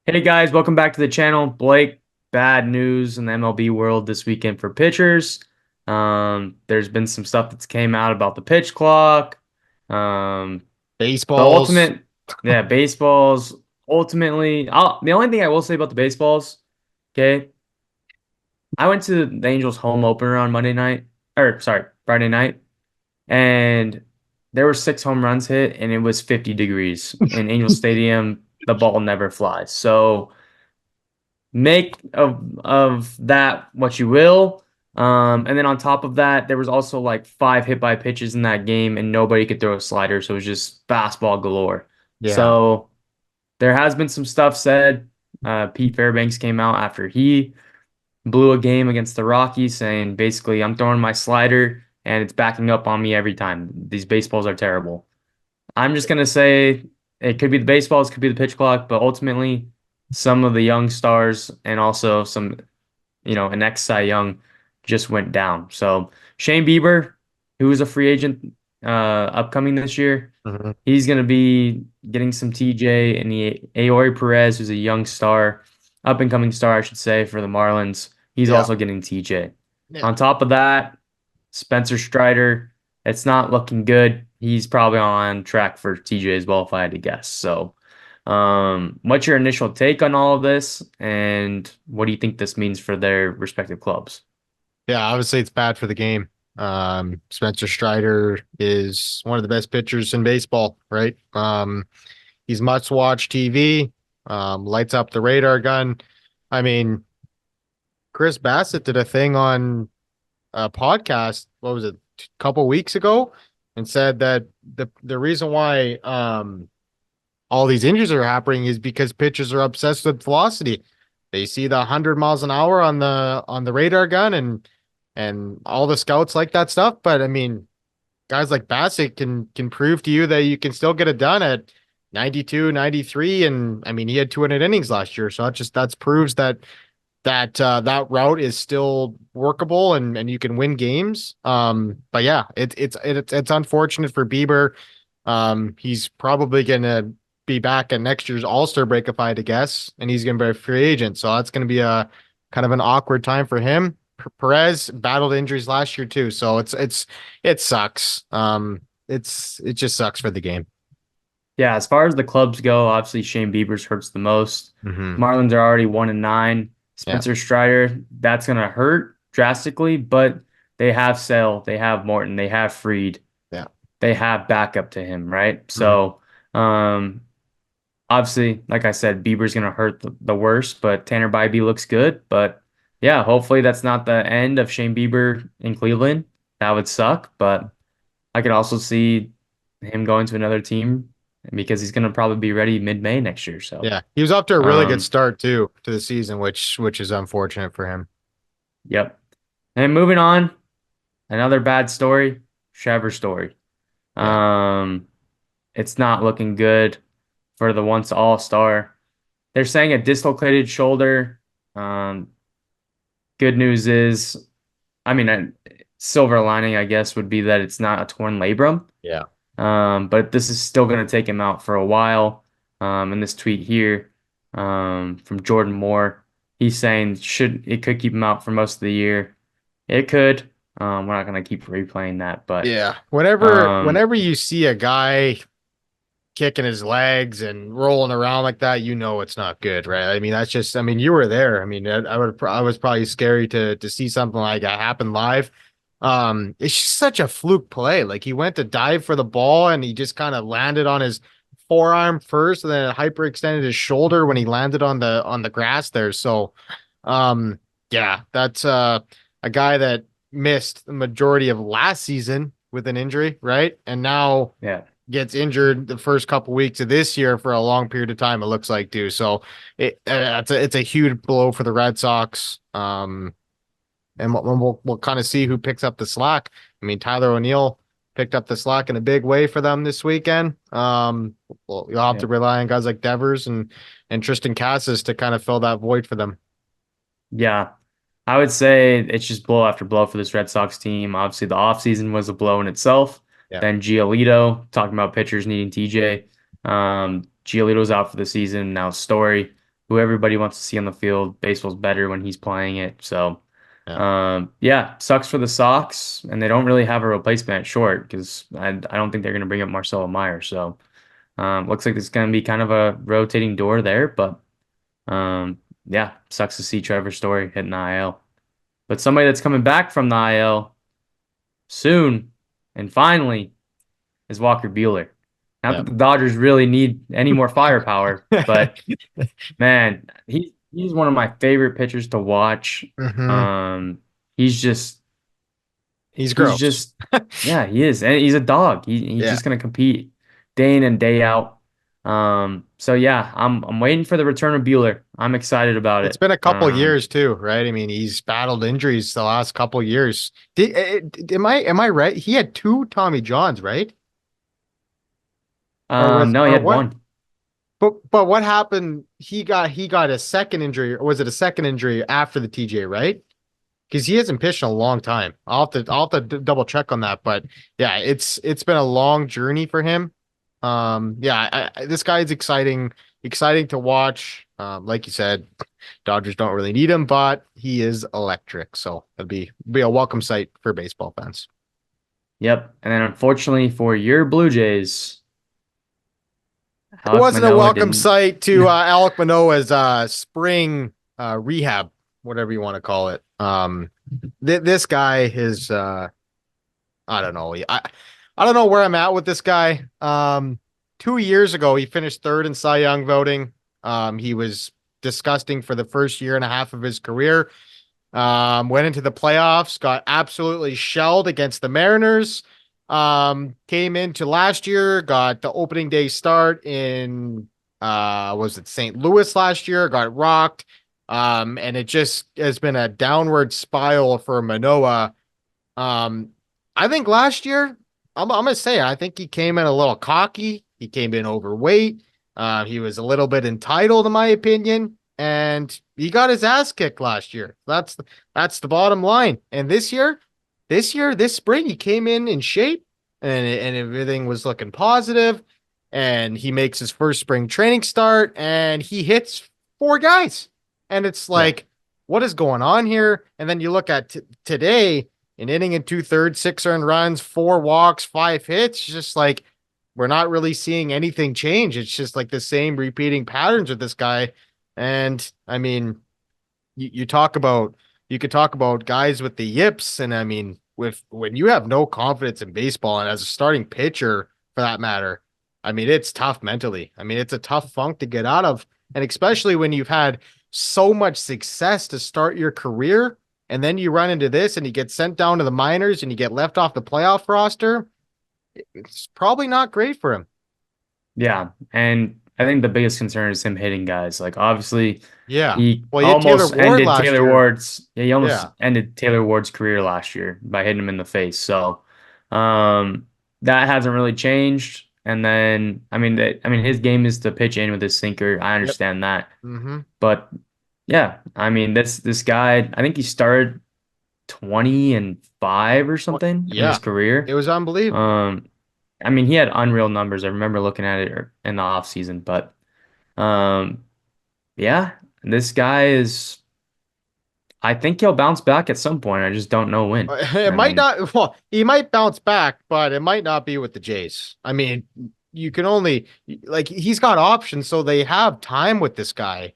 Hey guys, welcome back to the channel. Blake, bad news in the MLB world this weekend for pitchers. There's been some stuff that's came out about the pitch clock. Um, the Baseballs. ultimate, yeah, baseballs. Ultimately, the only thing I will say about the baseballs, okay, I went to the Angels home opener on Monday night, or sorry, Friday night, and there were 6 home runs hit, and it was 50 degrees in Angel Stadium. The ball never flies. So make of that what you will. And then on top of that, there was also like 5 hit by pitches in that game, and nobody could throw a slider, so it was just fastball galore. Yeah. So there has been some stuff said. Pete Fairbanks came out after he blew a game against the Rockies, saying basically, I'm throwing my slider and it's backing up on me every time. These baseballs are terrible. I'm just gonna say it could be the baseballs, could be the pitch clock, but ultimately some of the young stars and also some, an ex Cy Young just went down. So Shane Bieber, who is a free agent upcoming this year, Mhm. he's gonna be getting some TJ and the Aori Perez, who's a young star, up and coming star, I should say, for the Marlins. He's Yeah. also getting TJ. Yeah. On top of that, Spencer Strider, it's not looking good. He's probably on track for TJ as well, if I had to guess. So, what's your initial take on all of this, and what do you think this means for their respective clubs? Yeah. Obviously, it's bad for the game. Spencer Strider is one of the best pitchers in baseball, right? He's must-watch TV. Lights up the radar gun. I mean, Chris Bassett did a thing on a podcast. What was it? A couple weeks ago, and said that the reason why all these injuries are happening is because pitchers are obsessed with velocity. They see the 100 miles an hour on the radar gun and all the scouts like that stuff. But I mean, guys like Bassett can prove to you that you can still get it done at 92, 93. And I mean, he had 200 innings last year. So that proves that route is still workable and you can win games. But yeah, it's unfortunate for Bieber. He's probably gonna be back at next year's All-Star break if I had to guess, and he's gonna be a free agent. So that's gonna be a kind of an awkward time for him. Perez battled injuries last year too, so it sucks. It just sucks for the game. Yeah, as far as the clubs go, obviously Shane Bieber's hurts the most. Hmm. Marlins are already 1-9. Yeah. Spencer Strider, that's gonna hurt drastically, but they have Sale, they have Morton, they have Freed, Yeah. they have backup to him, right? Hmm. So, obviously, like I said, Bieber's gonna hurt the worst, but Tanner Bybee looks good. But yeah, hopefully that's not the end of Shane Bieber in Cleveland. That would suck, but I could also see him going to another team because he's gonna probably be ready mid-May next year. So, Yeah. He was off to a really good um, start too to the season, which is unfortunate for him. yep. And moving on, another bad story, Trevor story. Yeah. Um, it's not looking good for the once all-star. They're saying a dislocated shoulder. Um, Good news is, I mean, silver lining, I guess, would be that it's not a torn labrum. Yeah. But this is still going to take him out for a while. In this tweet here, from Jordan Moore, he's saying should it could keep him out for most of the year. It could. We're not going to keep replaying that, but Yeah. Whenever um, whenever you see a guy kicking his legs and rolling around like that, you know it's not good, right? I mean, that's just I mean, you were there. I mean, I was probably scary to see something like that happen live. It's just such a fluke play. Like he went to dive for the ball and he just kind of landed on his forearm first and then hyperextended his shoulder when he landed on the grass there. So, um, yeah, that's a guy that missed the majority of last season with an injury, right? And now yeah, gets injured the first couple weeks of this year for a long period of time. It looks like too. So it's a huge blow for the Red Sox. And we'll kind of see who picks up the slack. I mean, Tyler O'Neill picked up the slack in a big way for them this weekend. Well, you'll have yeah, to rely on guys like Devers and Tristan Cassis to kind of fill that void for them. yeah. I would say it's just blow after blow for this Red Sox team. Obviously, the offseason was a blow in itself. Yeah. Then Giolito, talking about pitchers needing TJ. Giolito's out for the season. Now Story. who everybody wants to see on the field. Baseball's better when he's playing it. So, Yeah. yeah, sucks for the Sox, and they don't really have a replacement at short because I don't think they're going to bring up Marcelo Meyer. So, looks like it's going to be kind of a rotating door there, but yeah, sucks to see Trevor Story hitting the IL. But somebody that's coming back from the IL soon and finally is Walker Buehler. Not Yeah. that the Dodgers really need any more firepower, but man, he's one of my favorite pitchers to watch. hmm Um, he's just He's he's gross. just yeah, he is. And he's a dog. He's Yeah. just gonna compete day in and day out. So yeah, I'm waiting for the return of Bueller. I'm excited about It's it. been a couple years too, right? I mean, he's battled injuries the last couple years. Am I right? He had two Tommy Johns, right? No, he Or had what? one. But what happened? He got a second injury, or was it a second injury after the TJ, right? Because he hasn't pitched in a long time. I'll have to double check on that. But yeah, it's been a long journey for him. Yeah, this guy is exciting to watch. Like you said, Dodgers don't really need him, but he is electric, so it'd be a welcome sight for baseball fans. Yep. And then unfortunately for your Blue Jays, It Alek wasn't a Manoah welcome didn't. sight to Alek Manoah's spring rehab, whatever you want to call it. This guy is I don't know. I don't know where I'm at with this guy. 2 years ago, he finished third in Cy Young voting. He was disgusting for the first year and a half of his career. Went into the playoffs, got absolutely shelled against the Mariners. Came into last year, got the opening day start in was it St. Louis last year, got rocked. And it just has been a downward spiral for Manoah. Um, I think last year, I'm gonna say I think he came in a little cocky. He came in overweight. He was a little bit entitled, in my opinion, and he got his ass kicked last year. That's the bottom line. And this spring, he came in shape, and everything was looking positive. And he makes his first spring training start, and he hits four guys, and it's Yeah. like, what is going on here? And then you look at today, an inning and two-thirds, 6 earned runs, 4 walks, 5 hits. Just like we're not really seeing anything change. It's just like the same repeating patterns with this guy. And I mean, you talk about you could talk about guys with the yips, and I mean, with when you have no confidence in baseball, and as a starting pitcher for that matter, I mean, it's tough mentally. I mean, it's a tough funk to get out of, and especially when you've had so much success to start your career, and then you run into this, and you get sent down to the minors, and you get left off the playoff roster. It's probably not great for him. Yeah, and I think the biggest concern is him hitting guys. Like obviously, Yeah. he Well, you had Taylor almost Ward ended last Taylor year. Ward's. Yeah, he almost Yeah. ended Taylor Ward's career last year by hitting him in the face. So, um, that hasn't really changed. And then, I mean, his game is to pitch in with his sinker. I Yep. understand that, Mm-hmm. but yeah, I mean, this guy, I think he started 20-5 or What? something in his Yeah. It career. was unbelievable. Um, I mean, he had unreal numbers. I remember looking at it in the off season, but um, yeah, this guy is. I think he'll bounce back at some point. I just don't know when. It I might mean, not, well, he might bounce back, but it might not be with the Jays. I mean, you can only like he's got options, so they have time with this guy.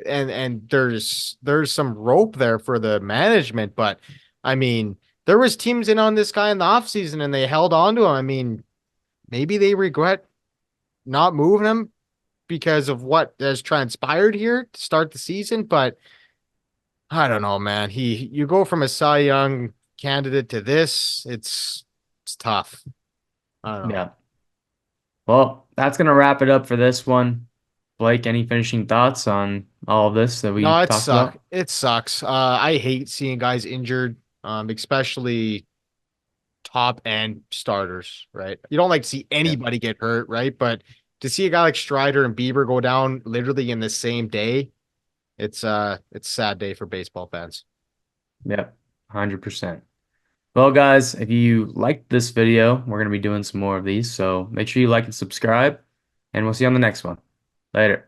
And there's some rope there for the management, but I mean, there was teams in on this guy in the offseason and they held on to him. I mean, maybe they regret not moving him because of what has transpired here to start the season, but I don't know, man. You go from a Cy Young candidate to this, it's tough. I don't know. yeah. Well, that's gonna wrap it up for this one. Blake, any finishing thoughts on all of this that we No, it talked sucks. about? It sucks. I hate seeing guys injured, especially top end starters, right? You don't like to see Yeah. anybody get hurt, right? But to see a guy like Strider and Bieber go down literally in the same day, it's a sad day for baseball fans. Yep. 100%. Well, guys, if you liked this video, we're gonna be doing some more of these, so make sure you like and subscribe, and we'll see you on the next one. Later.